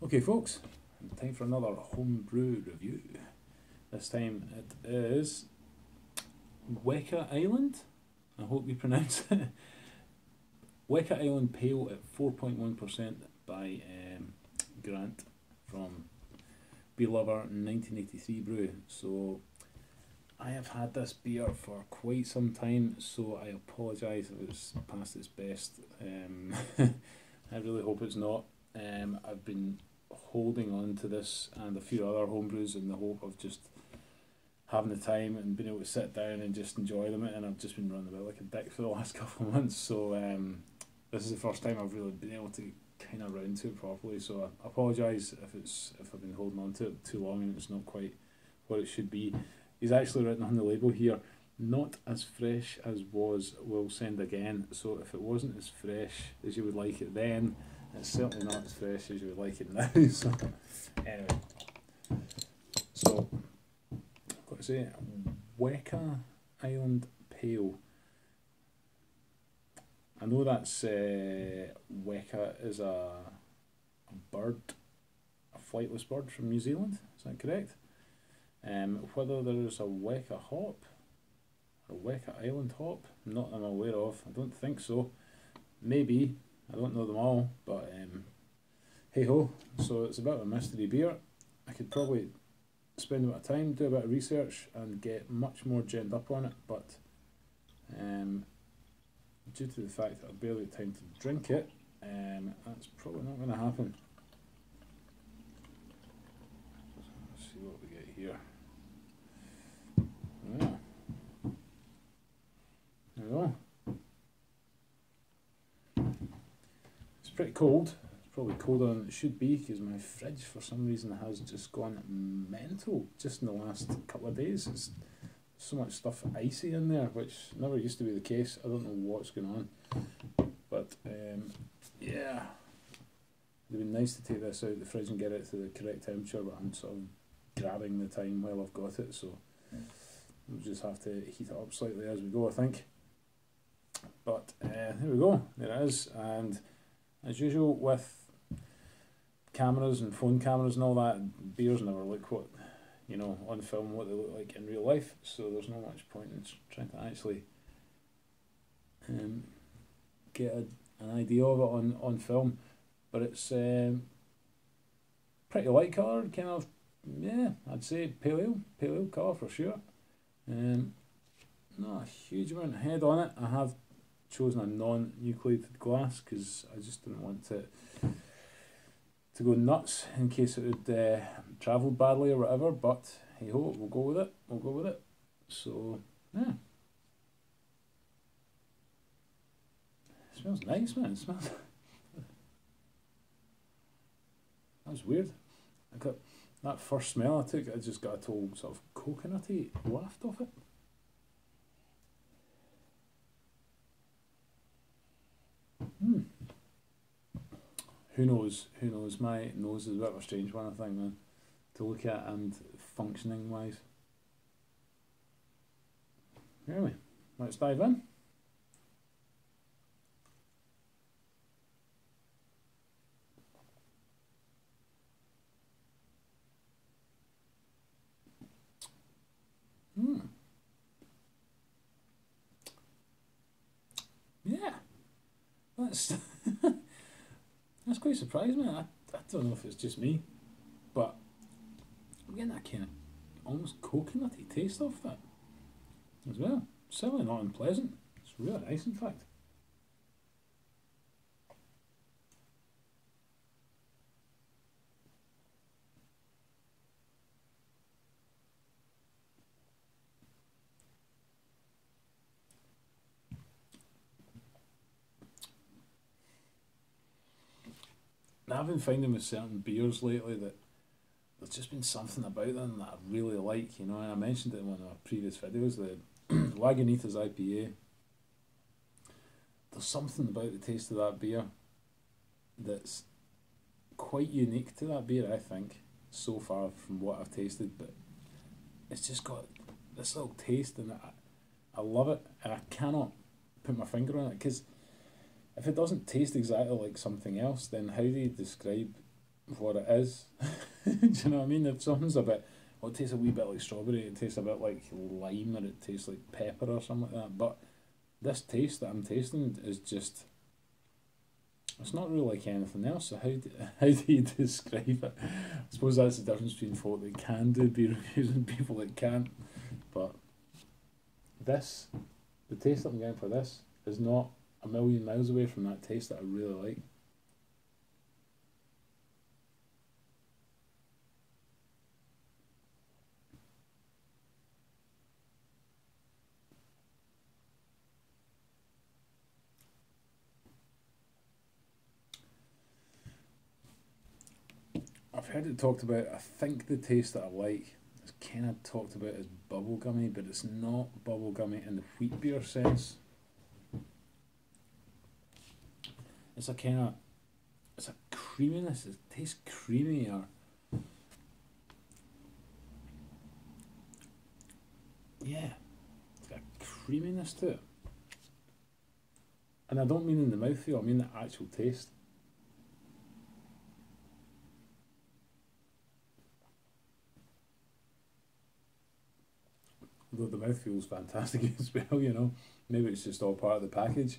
Okay folks, time for another homebrew review. This time it is Weka Island, I hope you pronounce it. Weka Island Pale at 4.1% by Grant from BeerLover1983Brew. So I have had this beer for quite some time, so I apologise if it's past its best. I really hope it's not. I've been holding on to this and a few other homebrews in the hope of just having the time and being able to sit down and just enjoy them, and I've just been running about like a dick for the last couple of months, so this is the first time I've really been able to kind of round to it properly, so I apologise if I've been holding on to it too long and it's not quite what it should be. He's actually written on the label here, not as fresh as was, will send again, so if it wasn't as fresh as you would like it then, it's certainly not as fresh as you would like it now. So anyway, so I've got to say, Weka Island Pale. I know that's Weka is a bird, a flightless bird from New Zealand. Is that correct? Whether there's a Weka hop or Weka Island hop, not that I'm aware of. I don't think so. Maybe. I don't know them all, but hey ho. So it's a bit of a mystery beer. I could probably spend a bit of time, do a bit of research and get much more ginned up on it, but due to the fact that I barely had time to drink it, that's probably not going to happen. Let's see what we get here. Yeah. There we go. It's pretty cold. It's probably colder than it should be because my fridge for some reason has just gone mental just in the last couple of days. It's so much stuff icy in there, which never used to be the case. I don't know what's going on, but yeah, it'd be nice to take this out of the fridge and get it to the correct temperature, but I'm sort of grabbing the time while I've got it, so we'll just have to heat it up slightly as we go, I think. But there we go, there it is. And as usual with cameras and phone cameras and all that, beers never look what, you know, on film, what they look like in real life, so there's not much point in trying to actually get an idea of it on film. But it's pretty light coloured, kind of, yeah, I'd say pale ale colour for sure. Not a huge amount of head on it. I have chosen a non-nucleated glass because I just didn't want it to go nuts in case it would travel badly or whatever, but hey ho, we'll go with it, so yeah. It smells nice, man. It smells that was weird. I got that first smell I took, I just got a total sort of coconutty waft off it. Who knows? My nose is a bit of a strange one, I think, man, to look at and functioning wise. Anyway, let's dive in. Yeah, that's that's quite surprising. I don't know if it's just me, but I'm getting that kind of almost coconutty taste off that as well. Certainly not unpleasant. It's really nice, in fact. Now, I've been finding with certain beers lately that there's just been something about them that I really like, you know, and I mentioned it in one of our previous videos, the Lagunitas IPA. There's something about the taste of that beer that's quite unique to that beer, I think, so far from what I've tasted, but it's just got this little taste and I love it, and I cannot put my finger on it, because if it doesn't taste exactly like something else, then how do you describe what it is. Do you know what I mean? If something's a bit, well, it tastes a wee bit like strawberry, it tastes a bit like lime, or it tastes like pepper or something like that. But this taste that I'm tasting is just, it's not really like anything else. So how do you describe it? I suppose that's the difference between folk that can do beer reviews and people that can't. But this, the taste that I'm getting for this is not a million miles away from that taste that I really like. I've heard it talked about, I think the taste that I like is kind of talked about as bubblegummy, but it's not bubblegummy in the wheat beer sense. It's a kind of, it's a creaminess, it tastes creamy, or yeah, it's got a creaminess to it. And I don't mean in the mouthfeel, I mean the actual taste. Although the mouthfeel is fantastic as well, you know. Maybe it's just all part of the package.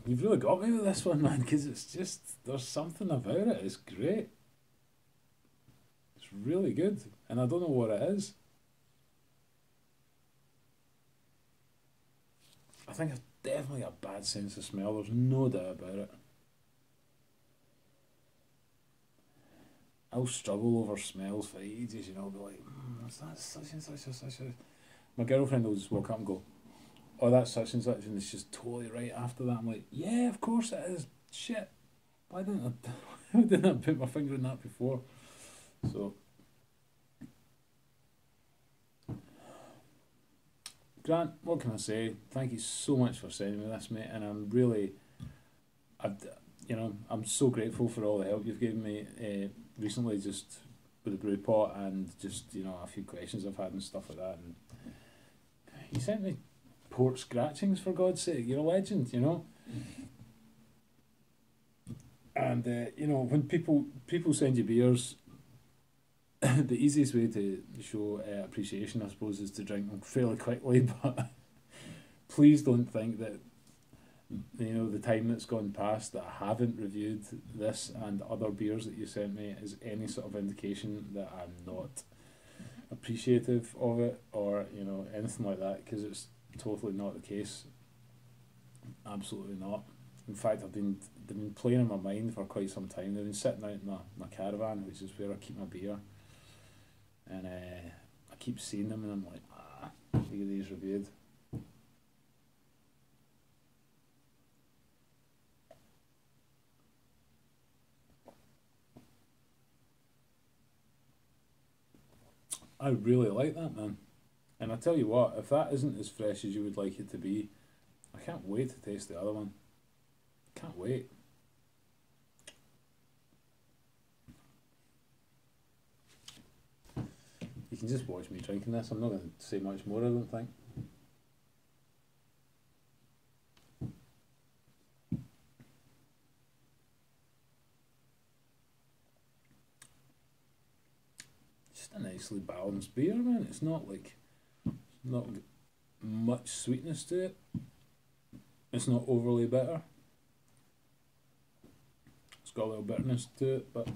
You've really got me with this one, man, because it's just, there's something about it, it's great. It's really good, and I don't know what it is. I think it's definitely a bad sense of smell, there's no doubt about it. I'll struggle over smells for ages, you know, I'll be like, is that such and such or such a... My girlfriend will just walk up and go, oh, that's such and such, and it's just totally right after that. I'm like, yeah, of course it is. Shit. Why didn't I, why didn't I put my finger in that before? So, Grant, what can I say? Thank you so much for sending me this, mate, and I'm really, I'm so grateful for all the help you've given me recently, just with the brew pot, and just, you know, a few questions I've had and stuff like that. And you sent me port scratchings, for God's sake. You're a legend, you know. And you know, when people send you beers, the easiest way to show appreciation, I suppose, is to drink them fairly quickly. But please don't think that, you know, the time that's gone past that I haven't reviewed this and other beers that you sent me is any sort of indication that I'm not appreciative of it, or, you know, anything like that, because it's totally not the case. Absolutely not. In fact, they've been playing in my mind for quite some time. They've been sitting out in my caravan, which is where I keep my beer, and I keep seeing them, and I'm like, look at these reviewed. I really like that, man. And I tell you what, if that isn't as fresh as you would like it to be, I can't wait to taste the other one. Can't wait. You can just watch me drinking this. I'm not going to say much more, I don't think. Just a nicely balanced beer, man. It's not like, not much sweetness to it. It's not overly bitter. It's got a little bitterness to it, but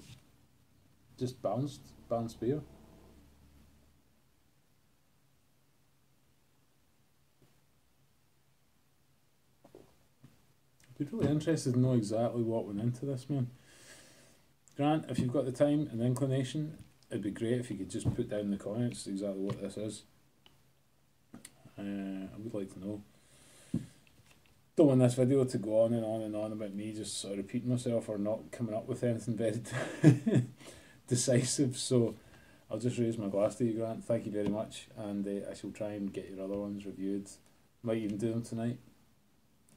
just balanced beer. I'd be really interested to know exactly what went into this, man. Grant, if you've got the time and the inclination, it'd be great if you could just put down in the comments exactly what this is. I would like to know. Don't want this video to go on and on and on about me just sort of repeating myself or not coming up with anything very decisive, so I'll just raise my glass to you, Grant. Thank you very much, and I shall try and get your other ones reviewed. Might even do them tonight.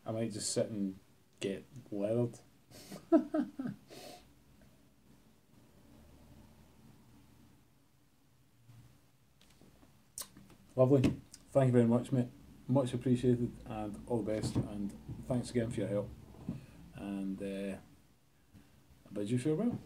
I might just sit and get leathered. Lovely. Thank you very much, mate. Much appreciated, and all the best, and thanks again for your help, and I bid you farewell.